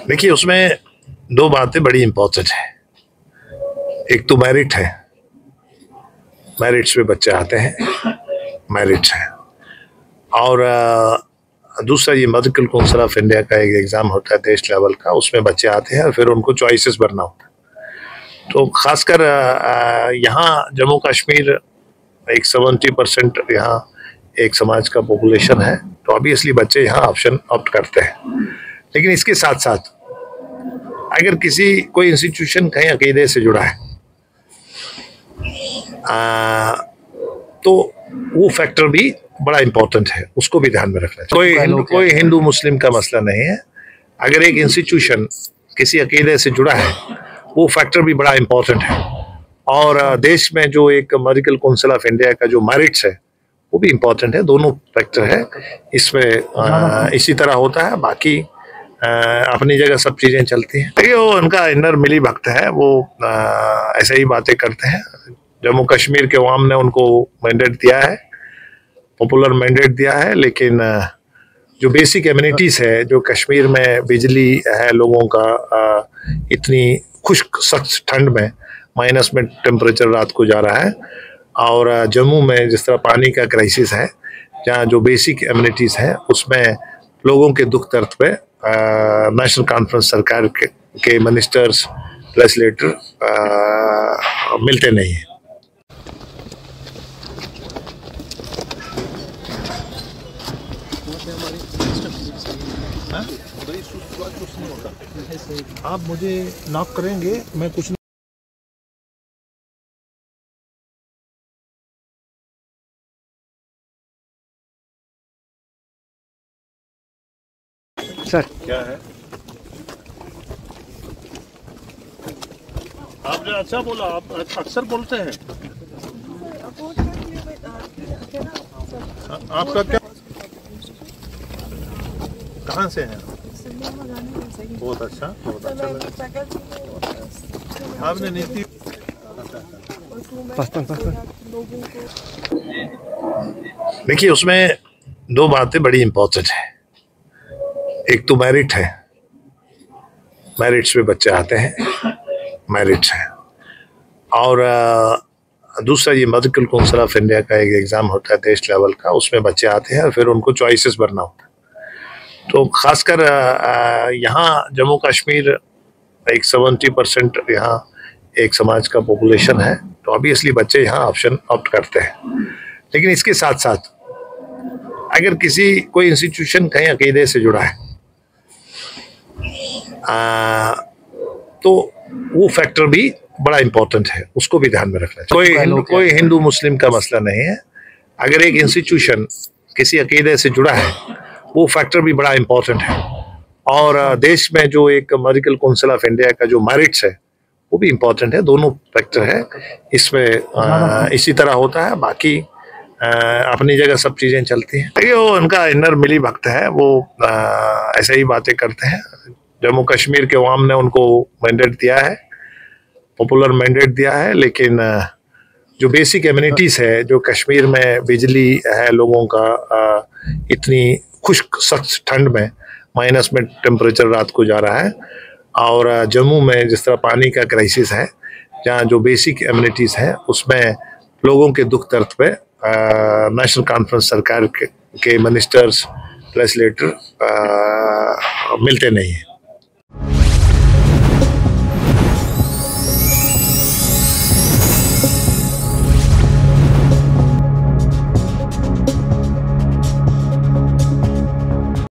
देखिए, उसमें दो बातें बड़ी इंपॉर्टेंट है। एक तो मेरिट है, मेरिट्स पे बच्चे आते हैं, मेरिट्स है। और दूसरा ये मेडिकल काउंसिल ऑफ इंडिया का एक एग्ज़ाम होता है देश लेवल का, उसमें बच्चे आते हैं और फिर उनको चॉइसेस भरना होता है। तो खासकर यहाँ जम्मू कश्मीर एक 70% यहाँ एक समाज का पॉपुलेशन है, तो ऑब्वियसली बच्चे यहाँ ऑप्शन ऑप्ट करते हैं। लेकिन इसके साथ साथ अगर कोई इंस्टीट्यूशन कहीं अकीदे से जुड़ा है तो वो फैक्टर भी बड़ा इंपॉर्टेंट है, उसको भी ध्यान में रखना चाहिए। कोई हिंदू मुस्लिम का मसला नहीं है। अगर एक इंस्टीट्यूशन किसी अकीदे से जुड़ा है, वो फैक्टर भी बड़ा इंपॉर्टेंट है। और देश में जो एक मेडिकल काउंसिल ऑफ इंडिया का जो मेरिट्स है, वो भी इंपॉर्टेंट है। दोनों फैक्टर है इसमें। इसी तरह होता है, बाकी अपनी जगह सब चीजें चलती हैं। देखिए, वो उनका इनर मिली भक्त है, वो ऐसे ही बातें करते हैं। जम्मू कश्मीर के अवाम ने उनको मैंडेट दिया है, पॉपुलर मैंडेट दिया है, लेकिन जो बेसिक एमिनिटीज है, जो कश्मीर में बिजली है लोगों का, इतनी खुश्क सख्त ठंड में माइनस में टेम्परेचर रात को जा रहा है, और जम्मू में जिस तरह पानी का क्राइसिस है, जहाँ जो बेसिक एमिनिटीज है उसमें लोगों के दुख दर्द पे नेशनल कॉन्फ्रेंस सरकार के मिनिस्टर्स, लेजिस्लेटर मिलते नहीं हैं। आप मुझे नॉक करेंगे, मैं कुछ सर क्या है? आपने अच्छा बोला, आप अक्सर बोलते हैं। आपका क्या, कहाँ से हैं? बहुत अच्छा, बहुत अच्छा। आपने नीति देखिए, उसमें दो बातें बड़ी इंपॉर्टेंट है। एक तो मेरिट है, मेरिट्स पे बच्चे आते हैं, मेरिट्स है। और दूसरा ये मेडिकल काउंसिल ऑफ इंडिया का एक एग्ज़ाम होता है देश लेवल का, उसमें बच्चे आते हैं और फिर उनको चॉइसेस भरना होता है। तो खासकर यहाँ जम्मू कश्मीर एक 70% यहाँ एक समाज का पॉपुलेशन है, तो ऑब्वियसली बच्चे यहाँ ऑप्शन ऑप्ट करते हैं। लेकिन इसके साथ साथ अगर कोई इंस्टीट्यूशन कहीं अकीदे से जुड़ा है तो वो फैक्टर भी बड़ा इंपॉर्टेंट है, उसको भी ध्यान में रखना चाहिए। कोई हिंदू मुस्लिम का मसला नहीं है। अगर एक इंस्टीट्यूशन किसी अकीदे से जुड़ा है, वो फैक्टर भी बड़ा इंपॉर्टेंट है। और देश में जो एक मेडिकल काउंसिल ऑफ इंडिया का जो मेरिट्स है, वो भी इंपॉर्टेंट है। दोनों फैक्टर है इसमें। इसी तरह होता है, बाकी अपनी जगह सब चीजें चलती हैं। देखिए, वो उनका इनर मिली भक्त है, वो ऐसे ही बातें करते हैं। जम्मू कश्मीर के अवाम ने उनको मैंडेट दिया है, पॉपुलर मैंडेट दिया है, लेकिन जो बेसिक एमिनिटीज है, जो कश्मीर में बिजली है लोगों का, इतनी खुश्क सख्त ठंड में माइनस में टेम्परेचर रात को जा रहा है, और जम्मू में जिस तरह पानी का क्राइसिस है, जहाँ जो बेसिक एमिनिटीज है उसमें लोगों के दुख दर्द पे नेशनल कॉन्फ्रेंस सरकार के मिनिस्टर्स, लेजिस्लेटर मिलते नहीं हैं।